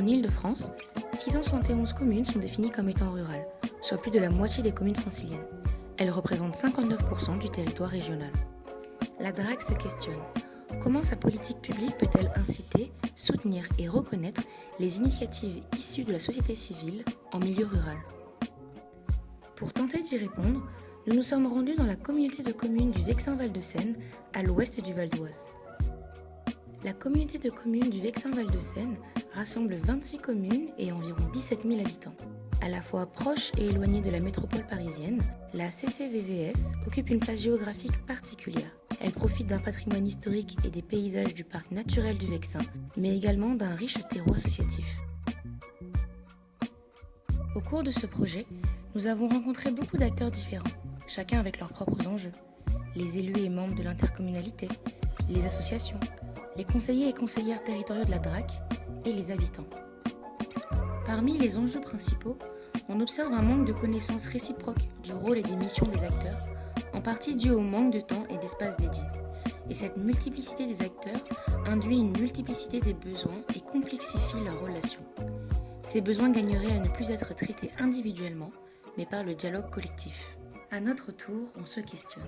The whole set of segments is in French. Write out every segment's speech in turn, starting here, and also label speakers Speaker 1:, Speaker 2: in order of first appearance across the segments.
Speaker 1: Île-de-France, 671 communes sont définies comme étant rurales, soit plus de la moitié des communes franciliennes. Elles représentent 59% du territoire régional. La DRAC se questionne. Comment sa politique publique peut-elle inciter, soutenir et reconnaître les initiatives issues de la société civile en milieu rural? Pour tenter d'y répondre, nous nous sommes rendus dans la communauté de communes du Vexin Val-de-Seine, à l'ouest du Val d'Oise. La communauté de communes du Vexin Val-de-Seine rassemble 26 communes et environ 17 000 habitants. À la fois proche et éloignée de la métropole parisienne, la CCVVS occupe une place géographique particulière. Elle profite d'un patrimoine historique et des paysages du parc naturel du Vexin, mais également d'un riche terreau associatif. Au cours de ce projet, nous avons rencontré beaucoup d'acteurs différents, chacun avec leurs propres enjeux. Les élus et membres de l'intercommunalité, les associations, les conseillers et conseillères territoriaux de la DRAC et les habitants. Parmi les enjeux principaux, on observe un manque de connaissances réciproques du rôle et des missions des acteurs, en partie dû au manque de temps et d'espace dédiés. Et cette multiplicité des acteurs induit une multiplicité des besoins et complexifie leurs relations. Ces besoins gagneraient à ne plus être traités individuellement, mais par le dialogue collectif. À notre tour, on se questionne.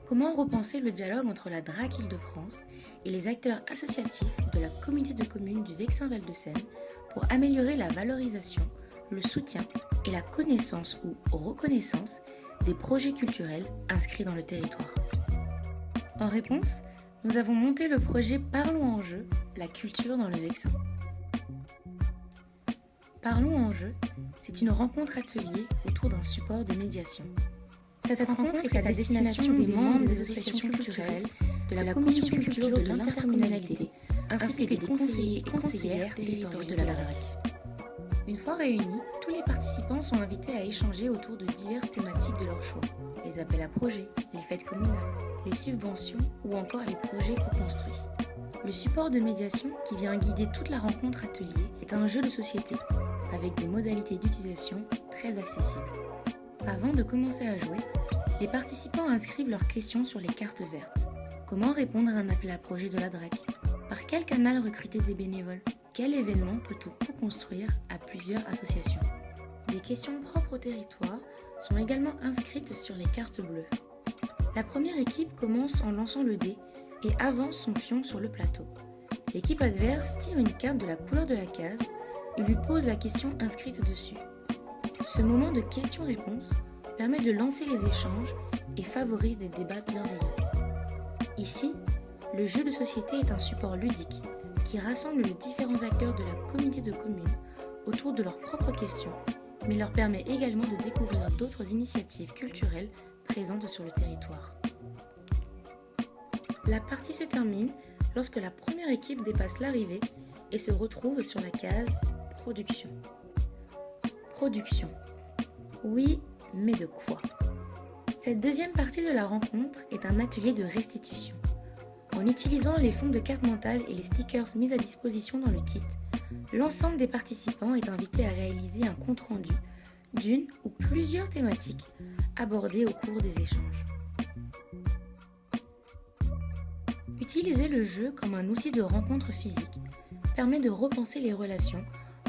Speaker 1: Comment repenser le dialogue entre la DRAC Île-de-France et les acteurs associatifs de la communauté de communes du Vexin Val-de-Seine pour améliorer la valorisation, le soutien et la connaissance ou reconnaissance des projets culturels inscrits dans le territoire? En réponse, nous avons monté le projet Parlons en jeu, la culture dans le Vexin. Parlons en jeu, c'est une rencontre atelier autour d'un support de médiation. Cette rencontre est à destination des membres des associations culturelles, de la commission culture de l'intercommunalité, ainsi que des conseillers et conseillères territoriaux de la DRAC. Une fois réunis, tous les participants sont invités à échanger autour de diverses thématiques de leur choix. Les appels à projets, les fêtes communales, les subventions ou encore les projets co-construits. Le support de médiation qui vient guider toute la rencontre atelier est un jeu de société avec des modalités d'utilisation très accessibles. Avant de commencer à jouer, les participants inscrivent leurs questions sur les cartes vertes. Comment répondre à un appel à projet de la DRAC? Par quel canal recruter des bénévoles? Quel événement peut-on co-construire à plusieurs associations? Des questions propres au territoire sont également inscrites sur les cartes bleues. La première équipe commence en lançant le dé et avance son pion sur le plateau. L'équipe adverse tire une carte de la couleur de la case et lui pose la question inscrite dessus. Ce moment de questions-réponses permet de lancer les échanges et favorise des débats bienveillants. Ici, le jeu de société est un support ludique qui rassemble les différents acteurs de la communauté de communes autour de leurs propres questions, mais leur permet également de découvrir d'autres initiatives culturelles présentes sur le territoire. La partie se termine lorsque la première équipe dépasse l'arrivée et se retrouve sur la case Production. Production. Oui, mais de quoi? Cette deuxième partie de la rencontre est un atelier de restitution. En utilisant les fonds de carte mentale et les stickers mis à disposition dans le kit, l'ensemble des participants est invité à réaliser un compte-rendu d'une ou plusieurs thématiques abordées au cours des échanges. Utiliser le jeu comme un outil de rencontre physique permet de repenser les relations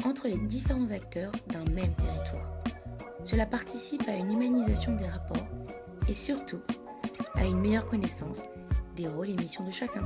Speaker 1: entre les différents acteurs d'un même territoire. Cela participe à une humanisation des rapports et surtout à une meilleure connaissance des rôles et missions de chacun.